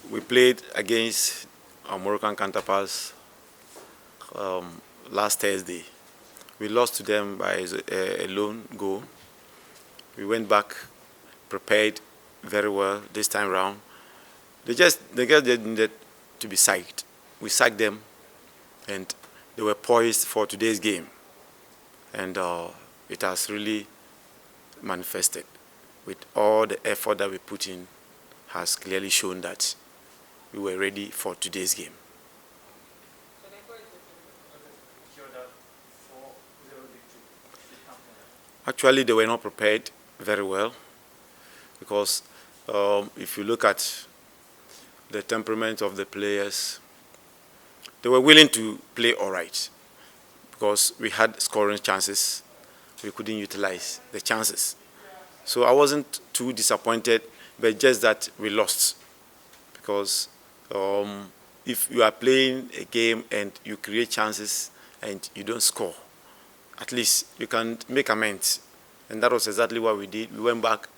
We played against our Moroccan counterparts last Thursday. We lost to them by a lone goal. We went back, prepared very well this time round. They just needed to be sacked. We sacked them, and they were poised for today's game. And it has really manifested. With all the effort that we put in, has clearly shown that we were ready for today's game. Actually, they were not prepared very well because if you look at the temperament of the players, they were willing to play all right because we had scoring chances. We couldn't utilize the chances. So I wasn't too disappointed, but just that we lost because if you are playing a game and you create chances and you don't score, at least you can make amends. And that was exactly what we did. We went back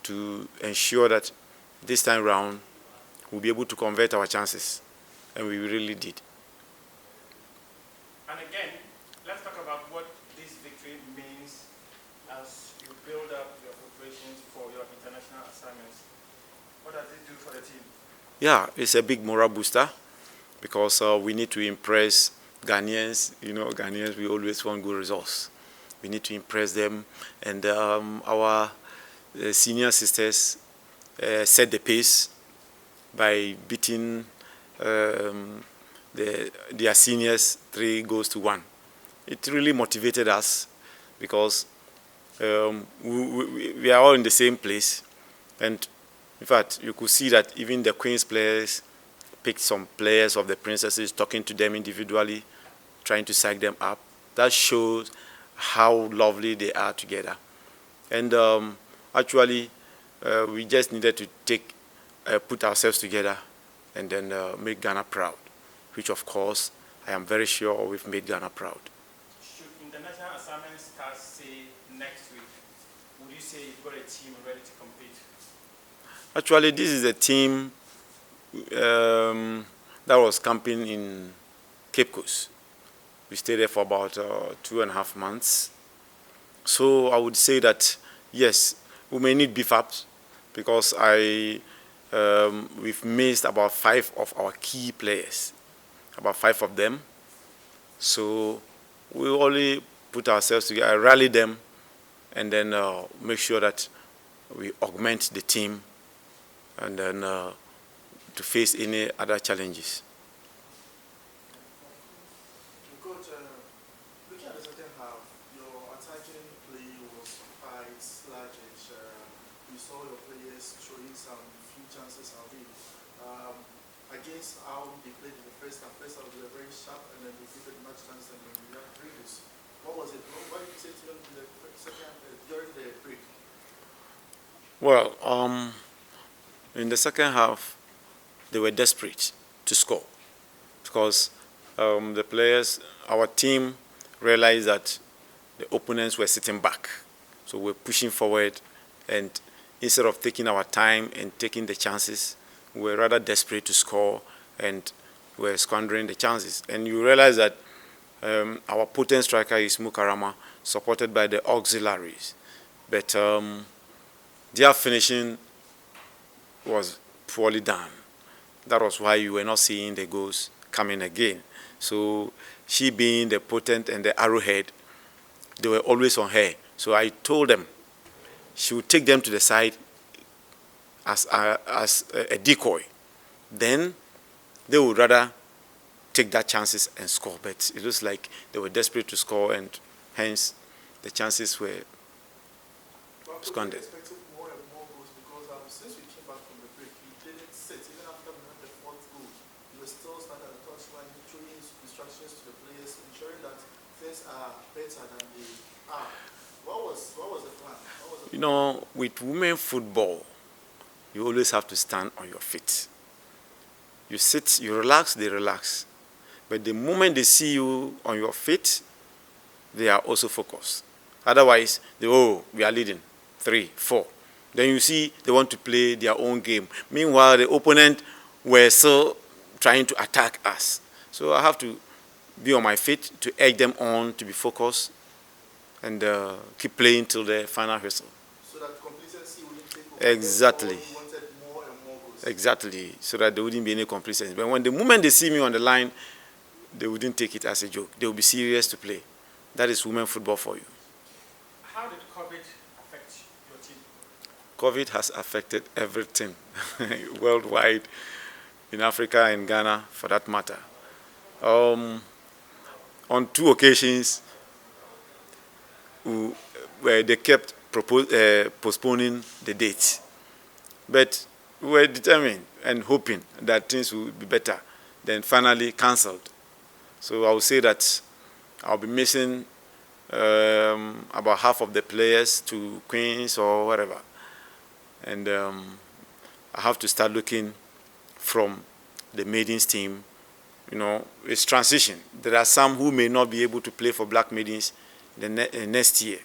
to ensure that this time round we'll be able to convert our chances. And we really did. And again, let's talk about what this victory means as you build up your preparations for your international assignments. What does it do for the team? Yeah, it's a big moral booster because we need to impress Ghanaians. You know, Ghanaians, we always want good results. We need to impress them. And our senior sisters set the pace by beating their seniors 3-1. It really motivated us because we are all in the same place. And in fact, you could see that even the Queen's players picked some players of the Princesses, talking to them individually, trying to psych them up. That shows how lovely they are together. And actually, we just needed to put ourselves together and then make Ghana proud, which of course I am very sure we've made Ghana proud. Should international assignments start, say, next week, would you say you've got a team ready to compete? Actually, this is a team that was camping in Cape Coast. We stayed there for about 2.5 months. So I would say that, yes, we may need beef ups because we've missed about 5 of our key players, about 5 of them. So we only put ourselves together, rally them, and then make sure that we augment the team and then to face any other challenges. Coach, looking at the second half, your attacking play was quite sluggish. You saw your players showing some few chances away. Against how they played in the first half, they were very sharp and then they created much chances and then we had previous. What was it? What did you say to them in the second, during the break? Well, in the second half, they were desperate to score because the players, our team, realized that the opponents were sitting back. So we're pushing forward, and instead of taking our time and taking the chances, we were rather desperate to score and we're squandering the chances. And you realize that our potent striker is Mukarama, supported by the auxiliaries. But their finishing was poorly done. That was why you were not seeing the goals coming again. So she being the potent and the arrowhead, they were always on her. So I told them she would take them to the side as a decoy. Then they would rather take that chances and score. But it looks like they were desperate to score, and hence the chances were squandered. Since we came back from the break, we didn't sit. Even after we had the 4th goal, we were still standing at the touchline, throwing instructions to the players, ensuring that things are better than they are. What was the plan? You know, with women football, you always have to stand on your feet. You sit, you relax, they relax. But the moment they see you on your feet, they are also focused. Otherwise, we are leading 3, 4. Then you see they want to play their own game. Meanwhile, the opponent were still trying to attack us. So I have to be on my feet to urge them on to be focused and keep playing till the final whistle. So that complacency wouldn't take over. Exactly. You wanted more and more goals. Exactly, so that there wouldn't be any complacency. But when the moment they see me on the line, they wouldn't take it as a joke. They will be serious to play. That is women football for you. How did COVID affect your team? COVID has affected everything worldwide, in Africa and Ghana for that matter. On 2 occasions, where they kept postponing the dates. But we were determined and hoping that things would be better, then finally cancelled. So I would say that I'll be missing about half of the players to Queens or whatever. And I have to start looking from the maidens team. You know, it's transition. There are some who may not be able to play for Black Maidens the next year.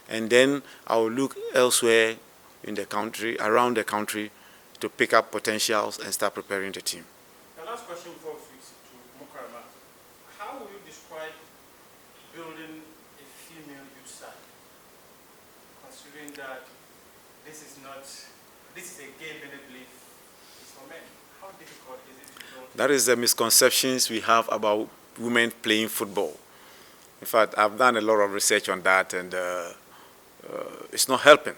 And then I will look elsewhere in the country, around the country, to pick up potentials and start preparing the team. The last question before we switch to Mukarama. How will you describe building a female youth side? Considering that this is a game many believe is for men. How difficult is it to build? That is the misconceptions we have about women playing football. In fact, I've done a lot of research on that, and it's not helping.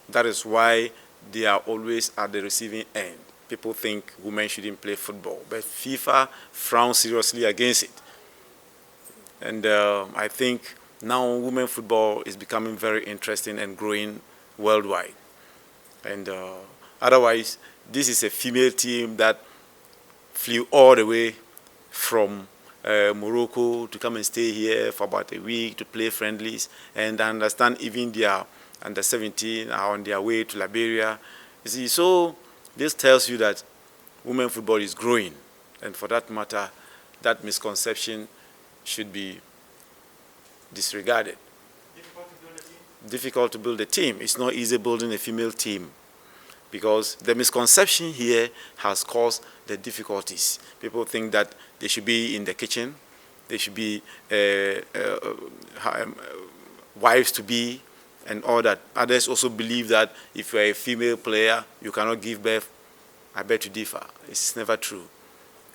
That is why they are always at the receiving end. People think women shouldn't play football, but FIFA frowns seriously against it. And I think now women football is becoming very interesting and growing worldwide. And otherwise, this is a female team that flew all the way from Morocco to come and stay here for about a week to play friendlies. And I understand even their under 17 are on their way to Liberia. You see, so this tells you that women football is growing. And for that matter, that misconception should be disregarded. Difficult to build a team? Difficult to build a team. It's not easy building a female team, because the misconception here has caused the difficulties. People think that they should be in the kitchen, they should be wives to be, and all that. Others also believe that if you're a female player, you cannot give birth. I beg to differ. It's never true.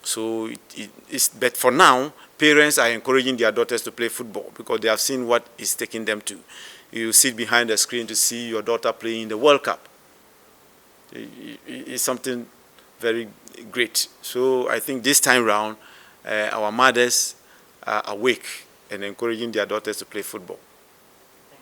So but for now, parents are encouraging their daughters to play football because they have seen what it's taking them to. You sit behind the screen to see your daughter playing in the World Cup. It's something very great. So I think this time round, our mothers are awake and encouraging their daughters to play football.